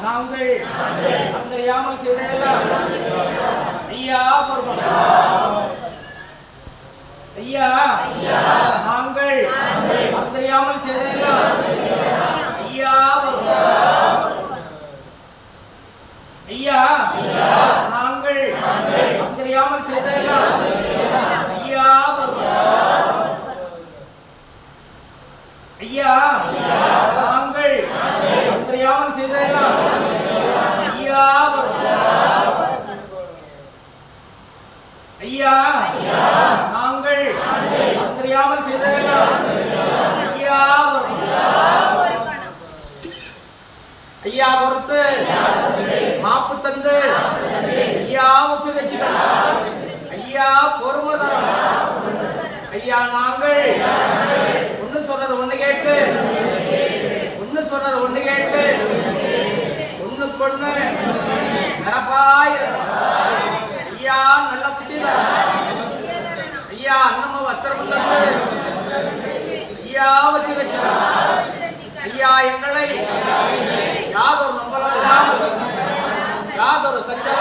நாங்கள் அந்தறியாமல் செய்ததெல்லாம் ஐயா பொறுப்போம். ஐயா நாங்கள் அந்தறியாமல் செய்ததெல்லாம் ஐயா பொறுப்போம். ஐயா நாங்கள் அந்தறியாமல் செய்ததெல்லாம் ஐயா பொறுப்போம். ஐயா நாங்கள் அந்தறியாமல் செய்ததெல்லாம் ஐயா ஐயா நாங்கள் அந்தறியாமல் செய்ததெல்லாம் ஐயா ஐயா பொறுத்து மாப்பு தந்து ஐயா உச்சி வச்சுக்கணும். ஐயா பொறுமை தரணும். ஐயா நாங்கள் ஒண்ணு சொன்னது ஒண்ணு கேட்டு ஒண்ணு சொன்னது ஒண்ணு கேட்டு ஒண்ணுக்கொண்ணு நிரப்பாய் ஐயா நல்ல புத்தி ஐயா அன்னம வஸ்திரம் தந்து ஐயா வச்சு வச்சுக்கணும். ஐயா எங்களை யாதொரு நம்பலாம் யாதொரு சஞ்சா